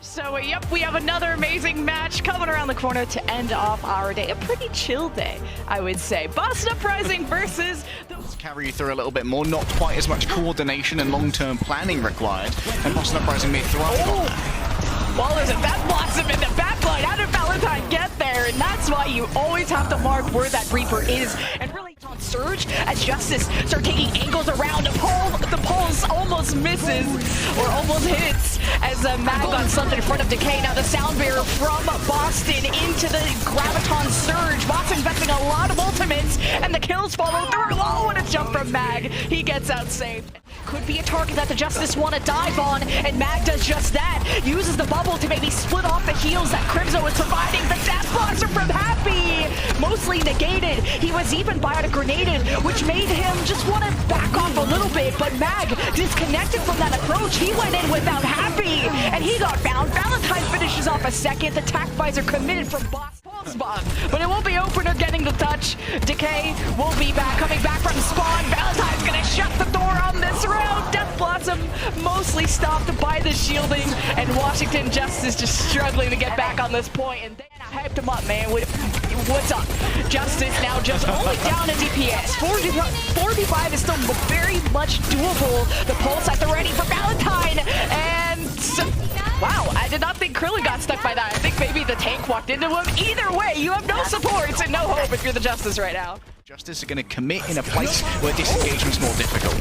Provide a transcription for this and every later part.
So, yep, we have another amazing match coming around the corner to end off our day. A pretty chill day, I would say. BostonUprising versus... Carry you through a little bit more, not quite as much coordination and long-term planning required. And BostonUprising may thrive on that. Well, there's a Bat Blossom in the backline. How did Valentine get there? And that's why you always have to mark where that Reaper is. And really on Surge as Justice start taking angles around a pole. The pulse almost misses or almost hits as Mag got slumped in front of Decay. Now the sound barrier from Boston into the Graviton Surge. Boston investing a lot of ultimates and the kills follow through. Oh, and a jump from Mag. He gets out safe. Could be a target that the Justice want to dive on, and Mag does just that. Uses the bubble to maybe split off the heals that Crimzo is providing. The Death Blossom from Happy, mostly negated. He was even bio-grenaded, which made him just want to back off a little bit, but Mag disconnected from that approach. He went in without Happy, and he got found. Valentine finishes off a second. The Tac Visor committed from Boss Pulse Bomb, but it won't be Opener getting the touch. Decay will be back, coming back from spawn. Valentine's gonna shut the door on this round. Death Blossom mostly stopped by the shielding, and WashingtonJustice just struggling to get back on this point. And I hyped him up, man. What's up? Justice now just only down in DPS. 45 is still very much doable. The pulse at the ready for Valentine, and wow, I did not think Krillin got stuck by that. I think maybe the tank walked into him. Either way, you have no supports and no hope if you're the Justice right now. Justice are going to commit in a place where disengagement's more difficult.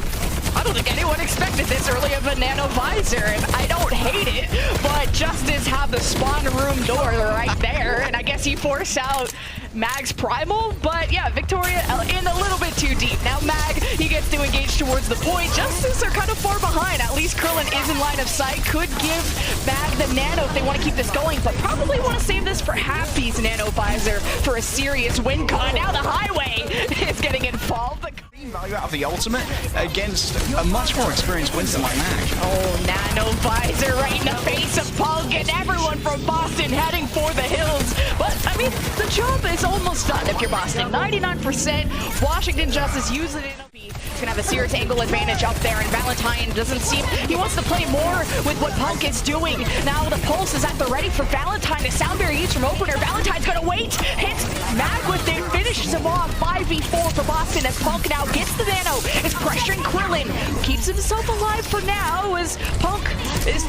I don't think anyone expected this early of a Nano Visor, and I don't hate it, but Justice have the spawn room door right there, and I guess you force out Mag's Primal, but yeah, Victoria in a little bit too deep. Now Mag, he gets to engage towards the point. Justice are kind of far behind. At least Krillin is in line of sight. Could give Mag the Nano if they want to keep this going, but probably want to save this for Happy's Nano Visor for a serious win con. Now the Highway is getting involved. Value out of the ultimate against a much more experienced Winston like Mag. Oh, Nano Visor right in the face of Punk and everyone from Boston heading for the hills. But, I mean, the job is almost done if you're Boston. 99%. WashingtonJustice using it. He's gonna have a serious angle advantage up there, and Valentine doesn't seem... He wants to play more with what Punk is doing. Now the pulse is at the ready for Valentine. The sound barrier used from Opener. Valentine's gonna wait. Hits Mag with it. Finishes him off. 5v4 for Boston as Punk now gets the Nano. Is pressuring Krillin. Keeps himself alive for now as Punk is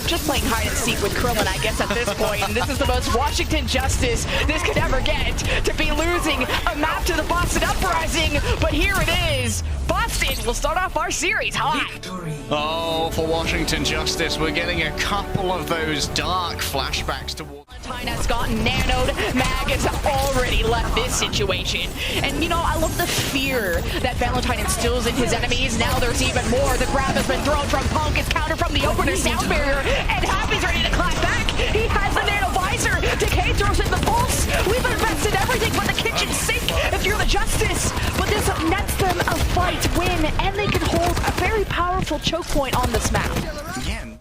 just playing hide and seek with Krillin, I guess, at this point. And this is the most WashingtonJustice this could ever get, to be losing a map to the BostonUprising. But here it is. Boston will start off our series hot. Oh, for WashingtonJustice, we're getting a couple of those dark flashbacks towards... Valentine has gotten nanoed. Mag has already left this situation. And, you know, I love the fear that Valentine instills in his enemies. Now there's even more. The grab has been thrown from Punk. It's countered from the Opener sound barrier. And Happy's ready to clap back. He has the Nano Visor. Decay throws in the pulse. We've invested everything but the kitchen sink if you're the Justice. But this nets them a fight win, and they can hold a very powerful choke point on this map. Again.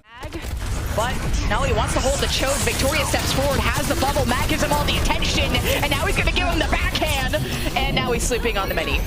But now he wants to hold the choke. Victoria steps forward, has the bubble. Mag gives him all the attention, and now he's going to give him the backhand. And now he's sleeping on the mini.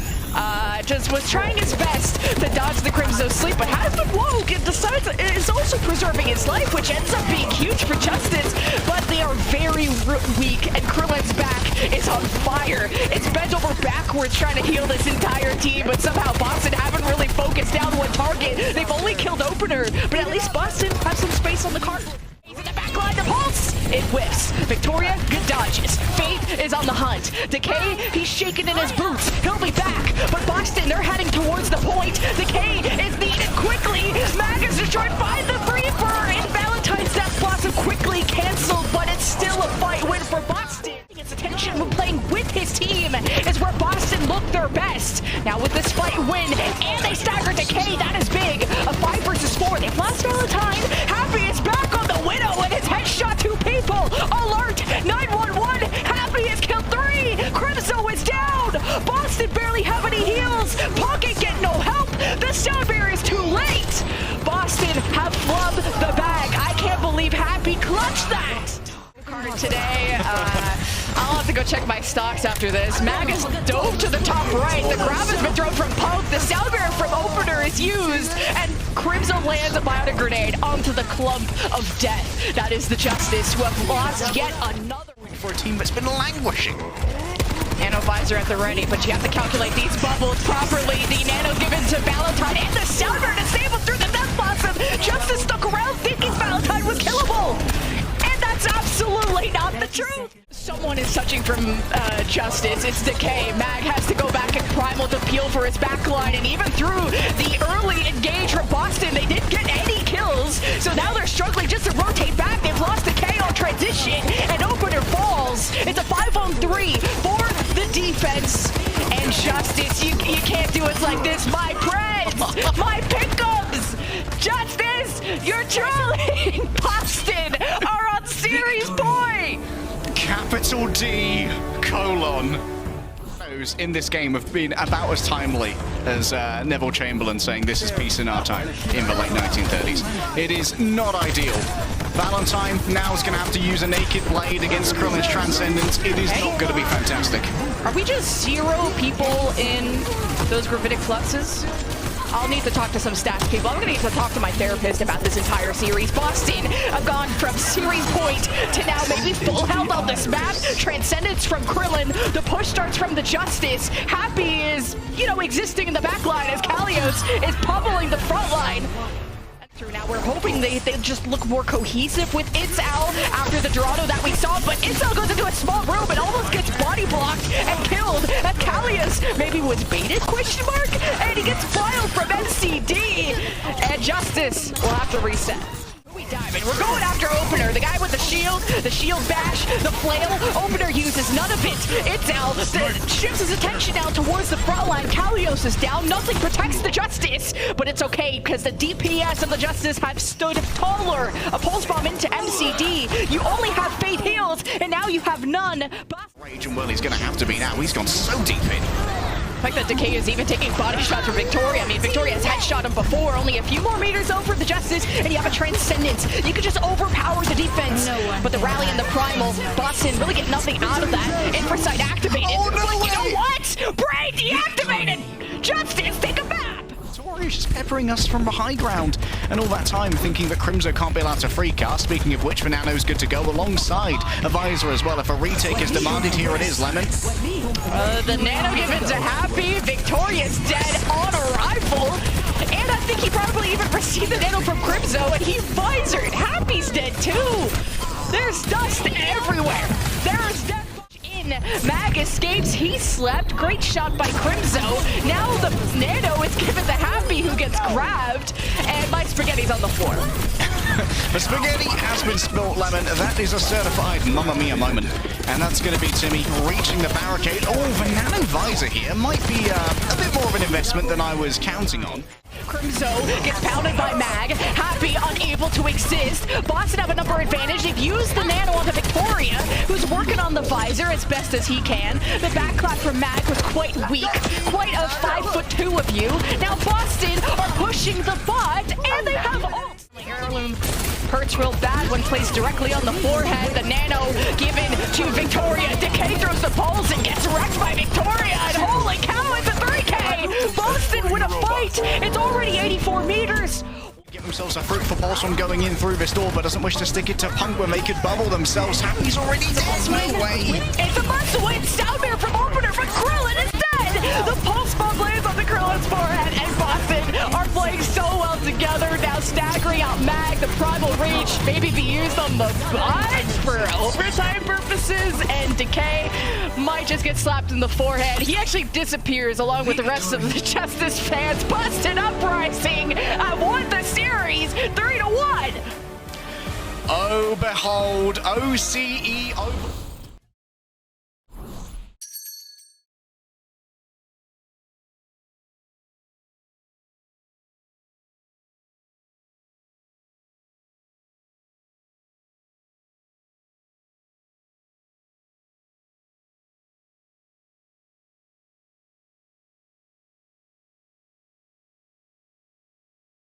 Just was trying his best to dodge the Crimzo sleep, but has been woke and decides is also preserving his life, which ends up being huge for Justice. But they are very weak, and Krillin's back is on fire. It's bent over backwards trying to heal this entire team, but somehow Boston haven't really focused down one target. They've only killed Opener, but at least Boston has some space on the card. He's in the back line, the pulse! It whiffs. Victoria, good dodges. Faith is on the hunt. Decay, he's shaking in his boots. He'll be back, but Boston, they're heading towards the point. Decay is needed quickly. Mag is destroyed by the Reaper, and Valentine's Death Blossom quickly canceled, but it's still a fight win for Boston. Its attention when playing with his team is where Boston looked their best. Now with this fight win, and they stagger Decay, that is big. A 5 versus 4. They've lost Valentine. Happy is back on the Widow, and his headshot 2 people. Alert! 911. Happy has killed 3. Crimzo is down. Boston barely have any heals. Pocket get no help. The sound barrier is too late. Boston have flubbed the bag. I can't believe Happy clutched that. Card today. I'll have to go check my stocks after this. Mag is dove to the top right. The grab has been thrown from Punk. The sound barrier from Opener is is used, and Crimzo lands a bionic grenade onto the clump of death. That is the Justice, who have lost yet another For a team that's been languishing. Nano visor at the ready, but you have to calculate these bubbles properly. The Nano given to Valentine, and the Sounder disabled through the death blossom. Justice stuck around thinking Valentine was killable. And that's absolutely not the truth. Someone is touching from Justice. It's Decay. Mag has to go back and Primal to peel for his backline, and even through the early engage from Boston, they didn't get any kills. So now they're struggling just to rotate back. They've lost Decay on transition, and Opener falls. It's a 5-on-3 for the defense. And Justice, you can't do it like this, my friends, my pickups. Justice, you're trolling. Boston are on series point. Capital D, : Those in this game have been about as timely as Neville Chamberlain saying this is peace in our time in the late 1930s. It is not ideal. Valentine now is going to have to use a naked blade against Krillin's Transcendence. It is not going to be fantastic. Are we just 0 people in those gravitic fluxes? I'll need to talk to some stats people. I'm going to need to talk to my therapist about this entire series. Boston have gone from series point to now maybe full health on this map. Transcendence from Krillin. The push starts from the Justice. Happy is, existing in the backline as Kalios is pummeling the front line. Now we're hoping they just look more cohesive with Itzel after the Dorado that we saw, but Itzel goes into a small room and almost gets body blocked and killed. And Kalios maybe was baited, ? And he gets filed from NCD. And Justice will have to reset. We dive in. We're going after Opener, the guy with the shield bash, the flail. Opener uses none of it. Itzel shifts his attention now towards the front line. Kalios is down. Nothing protects the Justice, but it's okay because the DPS of the Justice have stood taller. A pulse bomb into MCD. You only have Faith heals, and now you have none. Rage and Will he's going to have to be now. He's gone so deep in. The fact that Decay is even taking body shots from Victoria. I mean, Victoria has headshot him before, only a few more meters over the Justice, and you have a Transcendence. You could just overpower the defense, but the rally and the Primal, Boston really get nothing out of that. Infrasight activated. Oh, no but way. You know what? Brain deactivated! Justice, take a map! Tori's just peppering us from the high ground, and all that time thinking that Crimzo can't bail out a free cast. Speaking of which, Nano's good to go alongside a Visor as well. If a retake is demanded, here it is, Lemon. The Nano given to Happy. Victoria's dead on arrival. And I think he probably even received the Nano from Crimzo, and he Visored. Happy's dead too. There's dust everywhere. There's death. Mag escapes, he slept. Great shot by Crimzo. Now the Nano is given to Happy, who gets grabbed, and my spaghetti's on the floor. The spaghetti has been spilt, Lemon. That is a certified Mamma Mia moment. And that's going to be Timmy reaching the barricade. Oh, the Nano Visor here might be a bit more of an investment than I was counting on. Crimzo gets pounded by Mag. Happy unable to exist. Boston have a number advantage. They've used the Nano on the Victoria, who's working on the Visor as best as he can. The backclap from Mag was quite weak. Quite a 5'2" of you. Now Boston are pushing the bot, and they have ult. Heirloom hurts real bad when placed directly on the forehead. The Nano given to Victoria. Decay throws the poles and gets wrecked by Victoria. And holy cow, it's a 3K! Boston win a fight. It's already 84 meters. Get themselves a fruitful pulse from going in through this door, but doesn't wish to stick it to Punk when they could bubble themselves. Happy's already dead. No way. It's a must-win. Soundmare from Opener, but Krillin is dead. The pulse bomb lands on the Krillin's forehead, and Boston are playing so well together. Now staggering out Mag, the Primal Reach, maybe be used on the bot for overtime purposes, and Decay might just get slapped in the forehead. He actually disappears along with the rest of the Justice fans. BostonUprising have won the series 3-1. Oh, behold, OCE over.